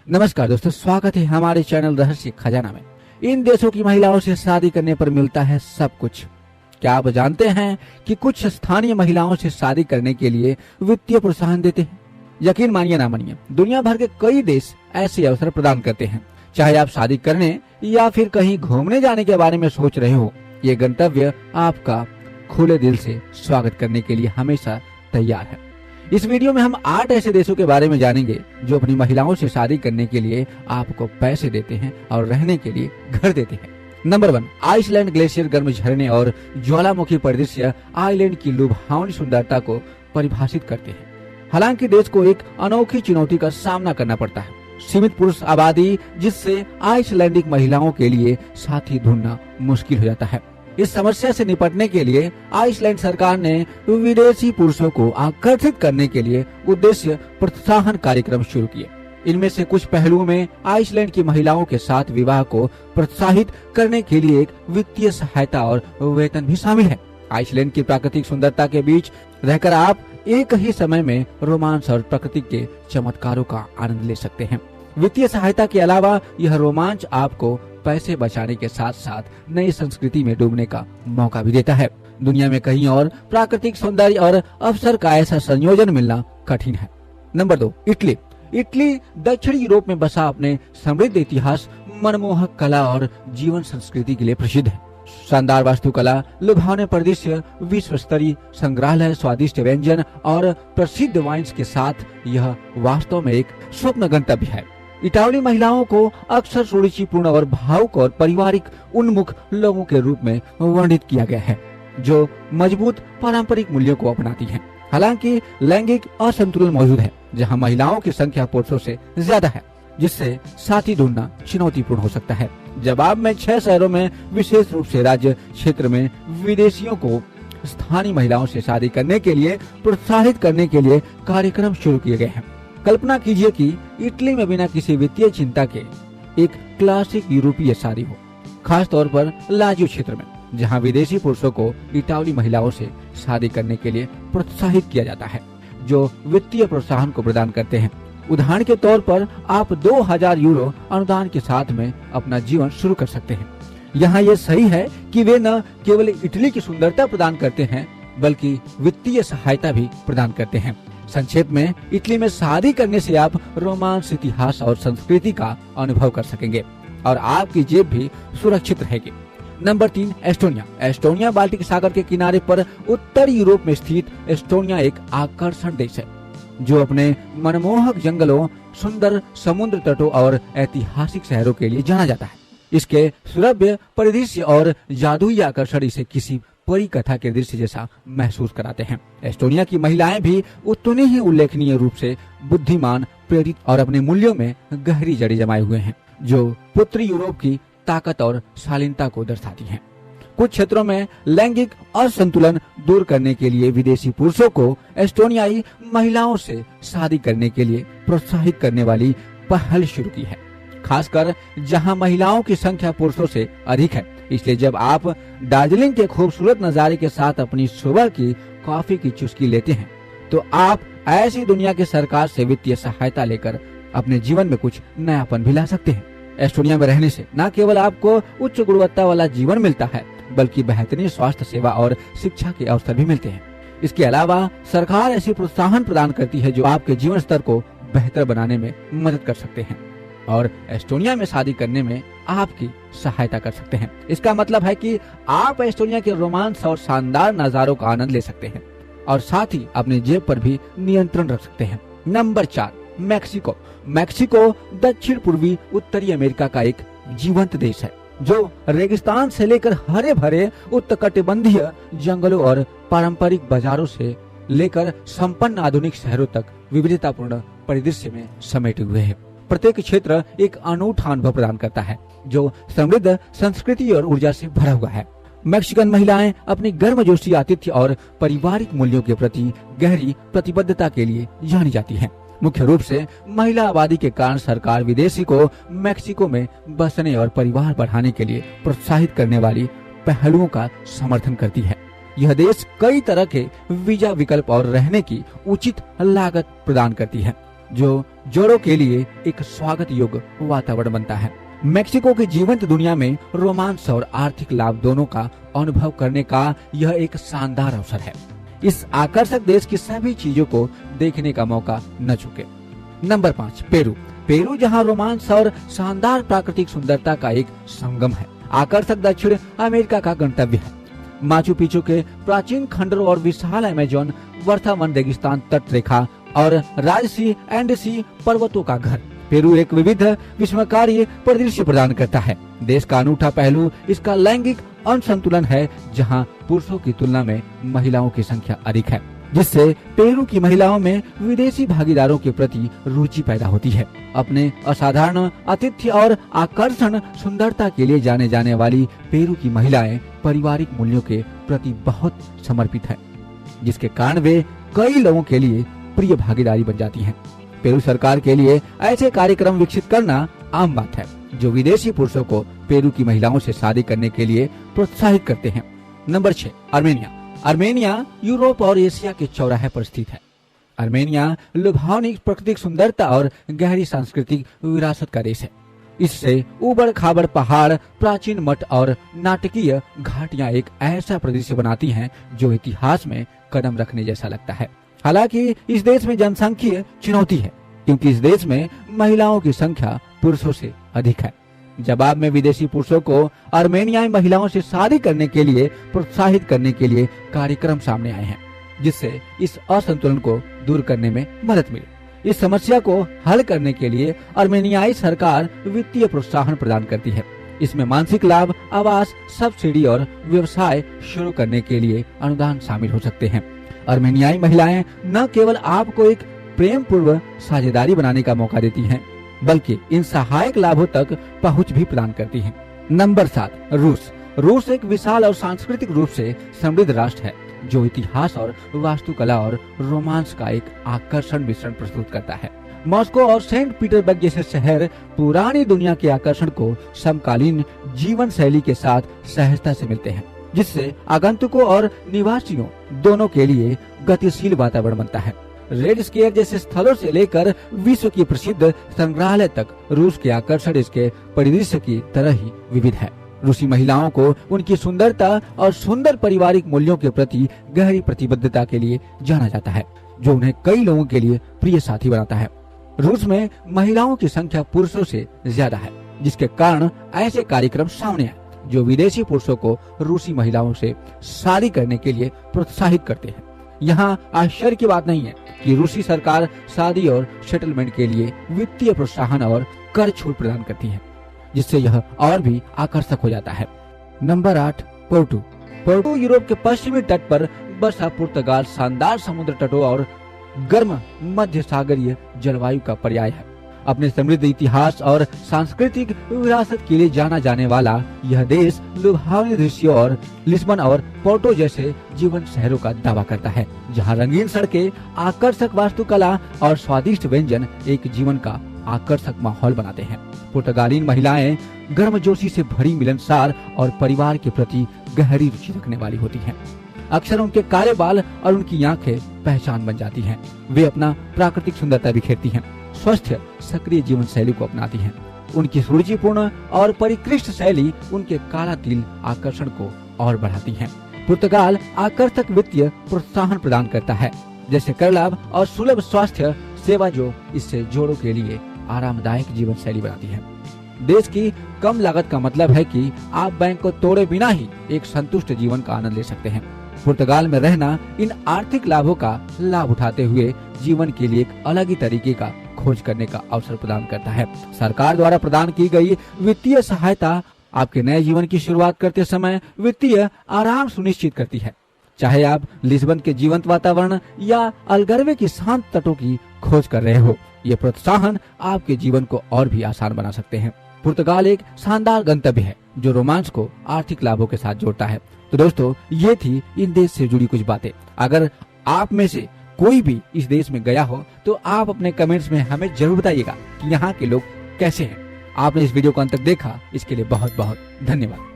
नमस्कार दोस्तों, स्वागत है हमारे चैनल रहस्य खजाना में। इन देशों की महिलाओं से शादी करने पर मिलता है सब कुछ। क्या आप जानते हैं कि कुछ स्थानीय महिलाओं से शादी करने के लिए वित्तीय प्रोत्साहन देते हैं? यकीन मानिए ना मानिए, दुनिया भर के कई देश ऐसे अवसर प्रदान करते हैं। चाहे आप शादी करने या फिर कहीं घूमने जाने के बारे में सोच रहे हो, ये गंतव्य आपका खुले दिल से स्वागत करने के लिए हमेशा तैयार है। इस वीडियो में हम 8 ऐसे देशों के बारे में जानेंगे जो अपनी महिलाओं से शादी करने के लिए आपको पैसे देते हैं और रहने के लिए घर देते हैं। Number 1, Iceland. ग्लेशियर, गर्म झरने और ज्वालामुखी परिदृश्य आइलैंड की लुभावनी सुंदरता को परिभाषित करते हैं। हालांकि देश को एक अनोखी चुनौती का सामना करना पड़ता है, सीमित पुरुष आबादी, जिससे आइसलैंडिक महिलाओं के लिए साथी ढूंढना मुश्किल हो जाता है। इस समस्या से निपटने के लिए आइसलैंड सरकार ने विदेशी पुरुषों को आकर्षित करने के लिए उद्देश्य प्रोत्साहन कार्यक्रम शुरू किए। इनमें से कुछ पहलुओं में आइसलैंड की महिलाओं के साथ विवाह को प्रोत्साहित करने के लिए एक वित्तीय सहायता और वेतन भी शामिल है। आइसलैंड की प्राकृतिक सुंदरता के बीच रहकर आप एक ही समय में रोमांस और प्रकृति के चमत्कारों का आनंद ले सकते हैं। वित्तीय सहायता के अलावा यह रोमांच आपको पैसे बचाने के साथ साथ नई संस्कृति में डूबने का मौका भी देता है। दुनिया में कहीं और प्राकृतिक सौंदर्य और अवसर का ऐसा संयोजन मिलना कठिन है। Number 2, Italy. इटली दक्षिण यूरोप में बसा अपने समृद्ध इतिहास, मनमोहक कला और जीवन संस्कृति के लिए प्रसिद्ध है। शानदार वास्तुकला, लुभावने परिदृश्य, विश्व स्तरीय संग्रहालय, स्वादिष्ट व्यंजन और प्रसिद्ध वाइन्स के साथ यह वास्तव में एक स्वप्न गंतव्य है। इटालियन महिलाओं को अक्सर सुरुचिपूर्ण और भावुक और पारिवारिक उन्मुख लोगों के रूप में वर्णित किया गया है, जो मजबूत पारंपरिक मूल्यों को अपनाती हैं। हालांकि लैंगिक असंतुलन मौजूद है, जहां महिलाओं की संख्या पुरुषों से ज्यादा है, जिससे साथी ढूंढना चुनौतीपूर्ण हो सकता है। जवाब में 6 शहरों में, विशेष रूप से राज्य क्षेत्र में, विदेशियों को स्थानीय महिलाओं से शादी करने के लिए प्रोत्साहित करने के लिए कार्यक्रम शुरू किए गए हैं। कल्पना कीजिए कि इटली में बिना किसी वित्तीय चिंता के एक क्लासिक यूरोपीय शादी हो, खास तौर पर लाजियो क्षेत्र में, जहां विदेशी पुरुषों को इटालियन महिलाओं से शादी करने के लिए प्रोत्साहित किया जाता है, जो वित्तीय प्रोत्साहन को प्रदान करते हैं। उदाहरण के तौर पर आप 2000 यूरो अनुदान के साथ में अपना जीवन शुरू कर सकते हैं। यहाँ ये सही है कि वे न केवल इटली की सुंदरता प्रदान करते हैं, बल्कि वित्तीय सहायता भी प्रदान करते हैं। संक्षेप में, इटली में शादी करने से आप रोमांस, इतिहास और संस्कृति का अनुभव कर सकेंगे और आपकी जेब भी सुरक्षित रहेगी। Number 3, Estonia. एस्टोनिया बाल्टिक सागर के किनारे पर उत्तर यूरोप में स्थित एस्टोनिया एक आकर्षण देश है, जो अपने मनमोहक जंगलों, सुंदर समुद्र तटों और ऐतिहासिक शहरों के लिए जाना जाता है। इसके सुरभ्य परिदृश्य और जादुई आकर्षण इसे किसी परी कथा के दृश्य जैसा महसूस कराते हैं। एस्टोनिया की महिलाएं भी उतनी ही उल्लेखनीय रूप से बुद्धिमान, प्रेरित और अपने मूल्यों में गहरी जड़ी जमाए हुए हैं, जो उत्तरी यूरोप की ताकत और शालीनता को दर्शाती हैं। कुछ क्षेत्रों में लैंगिक असंतुलन दूर करने के लिए विदेशी पुरुषों को एस्टोनियाई महिलाओं से शादी करने के लिए प्रोत्साहित करने वाली पहल शुरू की है, खासकर जहां महिलाओं की संख्या पुरुषों से अधिक है। इसलिए जब आप दार्जिलिंग के खूबसूरत नजारे के साथ अपनी सुबह की कॉफी की चुस्की लेते हैं, तो आप ऐसी दुनिया की सरकार से वित्तीय सहायता लेकर अपने जीवन में कुछ नयापन भी ला सकते हैं। एस्टोनिया में रहने से न केवल आपको उच्च गुणवत्ता वाला जीवन मिलता है, बल्कि बेहतरीन स्वास्थ्य सेवा और शिक्षा के अवसर भी मिलते हैं। इसके अलावा सरकार ऐसी प्रोत्साहन प्रदान करती है जो आपके जीवन स्तर को बेहतर बनाने में मदद कर सकते हैं और एस्टोनिया में शादी करने में आपकी सहायता कर सकते हैं। इसका मतलब है कि आप एस्टोनिया के रोमांस और शानदार नजारों का आनंद ले सकते हैं और साथ ही अपनी जेब पर भी नियंत्रण रख सकते हैं। Number 4, Mexico. मैक्सिको दक्षिण पूर्वी उत्तरी अमेरिका का एक जीवंत देश है, जो रेगिस्तान से लेकर हरे भरे उष्णकटिबंधीय जंगलों और पारंपरिक बाजारों से लेकर संपन्न आधुनिक शहरों तक विविधतापूर्ण परिदृश्य में समेटे हुए है। प्रत्येक क्षेत्र एक अनूठा अनुभव प्रदान करता है, जो समृद्ध संस्कृति और ऊर्जा से भरा हुआ है। मैक्सिकन महिलाएं अपनी गर्मजोशी, आतिथ्य और पारिवारिक मूल्यों के प्रति गहरी प्रतिबद्धता के लिए जानी जाती हैं। मुख्य रूप से महिला आबादी के कारण सरकार विदेशी को मैक्सिको में बसने और परिवार बढ़ाने के लिए प्रोत्साहित करने वाली पहलुओं का समर्थन करती है। यह देश कई तरह के वीजा विकल्प और रहने की उचित लागत प्रदान करती है। जो जोड़ों के लिए एक स्वागत योग्य वातावरण बनता है। मेक्सिको की जीवंत दुनिया में रोमांस और आर्थिक लाभ दोनों का अनुभव करने का यह एक शानदार अवसर है। इस आकर्षक देश की सभी चीजों को देखने का मौका न चूके। Number 5, Peru. पेरू जहां रोमांस और शानदार प्राकृतिक सुंदरता का एक संगम है, आकर्षक दक्षिण अमेरिका का गंतव्य है। माचू पिचू के प्राचीन खंडरों और विशाल अमेजोन वर्षावन रेगिस्तान तट रेखा और राजसी एंडसी पर्वतों का घर, पेरू एक विविध विस्मयकारी परिदृश्य प्रदान करता है। देश का अनूठा पहलू इसका लैंगिक असंतुलन है, जहां पुरुषों की तुलना में महिलाओं की संख्या अधिक है, जिससे पेरू की महिलाओं में विदेशी भागीदारों के प्रति रुचि पैदा होती है। अपने असाधारण आतिथ्य और आकर्षण सुंदरता के लिए जाने जाने वाली पेरू की महिलाएं पारिवारिक मूल्यों के प्रति बहुत समर्पित है, जिसके कारण वे कई लोगों के लिए प्रिय भागीदारी बन जाती हैं। पेरू सरकार के लिए ऐसे कार्यक्रम विकसित करना आम बात है, जो विदेशी पुरुषों को पेरू की महिलाओं से शादी करने के लिए प्रोत्साहित करते हैं। Number 6, Armenia. आर्मेनिया यूरोप और एशिया के चौराहे पर स्थित है। आर्मेनिया लुभावनी प्राकृतिक सुंदरता और गहरी सांस्कृतिक विरासत का देश है। इससे उबड़ खाबड़ पहाड़, प्राचीन मठ और नाटकीय घाटियां एक ऐसा परिदृश्य बनाती हैं जो इतिहास में कदम रखने जैसा लगता है। हालांकि इस देश में जनसांख्यिकीय चुनौती है, क्योंकि इस देश में महिलाओं की संख्या पुरुषों से अधिक है। जवाब में विदेशी पुरुषों को आर्मेनियाई महिलाओं से शादी करने के लिए प्रोत्साहित करने के लिए कार्यक्रम सामने आए हैं, जिससे इस असंतुलन को दूर करने में मदद मिली। इस समस्या को हल करने के लिए आर्मेनियाई सरकार वित्तीय प्रोत्साहन प्रदान करती है। इसमें मानसिक लाभ, आवास, सब्सिडी और व्यवसाय शुरू करने के लिए अनुदान शामिल हो सकते हैं। आर्मेनियाई महिलाएं न केवल आपको एक प्रेम पूर्व साझेदारी बनाने का मौका देती हैं, बल्कि इन सहायक लाभों तक पहुंच भी प्रदान करती हैं। नंबर 7, रूस। रूस एक विशाल और सांस्कृतिक रूप से समृद्ध राष्ट्र है, जो इतिहास और वास्तुकला और रोमांस का एक आकर्षण मिश्रण प्रस्तुत करता है। मॉस्को और सेंट पीटरबर्ग जैसे शहर पुरानी दुनिया के आकर्षण को समकालीन जीवन शैली के साथ सहजता से मिलते हैं, जिससे आगंतुकों और निवासियों दोनों के लिए गतिशील वातावरण बनता है। रेड स्क्वेयर जैसे स्थलों से लेकर विश्व की प्रसिद्ध संग्रहालय तक रूस के आकर्षण इसके परिदृश्य की तरह ही विविध है। रूसी महिलाओं को उनकी सुंदरता और सुंदर पारिवारिक मूल्यों के प्रति गहरी प्रतिबद्धता के लिए जाना जाता है, जो उन्हें कई लोगों के लिए प्रिय साथी बनाता है। रूस में महिलाओं की संख्या पुरुषों से ज्यादा है, जिसके कारण ऐसे कार्यक्रम सामने आए जो विदेशी पुरुषों को रूसी महिलाओं से शादी करने के लिए प्रोत्साहित करते हैं। यहाँ आश्चर्य की बात नहीं है कि रूसी सरकार शादी और सेटलमेंट के लिए वित्तीय प्रोत्साहन और कर छूट प्रदान करती है, जिससे यह और भी आकर्षक हो जाता है। Number 8, Porto. पोर्टो यूरोप के पश्चिमी तट पर बसा पुर्तगाल शानदार समुद्र तटों और गर्म मध्य सागरीय जलवायु का पर्याय है। अपने समृद्ध इतिहास और सांस्कृतिक विरासत के लिए जाना जाने वाला यह देश लुभावनी दृश्यों और लिस्बन और पोर्टो जैसे जीवन शहरों का दावा करता है, जहां रंगीन सड़कें, आकर्षक वास्तुकला और स्वादिष्ट व्यंजन एक जीवन का आकर्षक माहौल बनाते हैं। पुर्तगालीन महिलाएं गर्मजोशी से भरी, मिलनसार और परिवार के प्रति गहरी रुचि रखने वाली होती हैं। अक्सर उनके काले बाल और उनकी आंखें पहचान बन जाती हैं। वे अपना प्राकृतिक सुंदरता बिखेरती हैं, स्वस्थ सक्रिय जीवन शैली को अपनाती हैं। उनकी सुरुचिपूर्ण और परिष्कृत शैली उनके काला तिल आकर्षण को और बढ़ाती है। पुर्तगाल आकर्षक वित्तीय प्रोत्साहन प्रदान करता है, जैसे कर लाभ और सुलभ स्वास्थ्य सेवा, जो इससे जोड़ों के लिए आरामदायक जीवन शैली बनाती है। देश की कम लागत का मतलब है कि आप बैंक को तोड़े बिना ही एक संतुष्ट जीवन का आनंद ले सकते हैं। पुर्तगाल में रहना इन आर्थिक लाभों का लाभ उठाते हुए जीवन के लिए एक अलग ही तरीके का खोज करने का अवसर प्रदान करता है। सरकार द्वारा प्रदान की गई वित्तीय सहायता आपके नए जीवन की शुरुआत करते समय वित्तीय आराम सुनिश्चित करती है। चाहे आप लिस्बन के जीवंत वातावरण या अल्गर्वे की शांत तटों की खोज कर रहे हो, ये प्रोत्साहन आपके जीवन को और भी आसान बना सकते हैं। पुर्तगाल एक शानदार गंतव्य है जो रोमांच को आर्थिक लाभों के साथ जोड़ता है। तो दोस्तों, ये थी इन देश से जुड़ी कुछ बातें। अगर आप में से कोई भी इस देश में गया हो तो आप अपने कमेंट्स में हमें जरूर बताइएगा कि यहाँ के लोग कैसे हैं। आपने इस वीडियो को अंत तक देखा, इसके लिए बहुत बहुत धन्यवाद।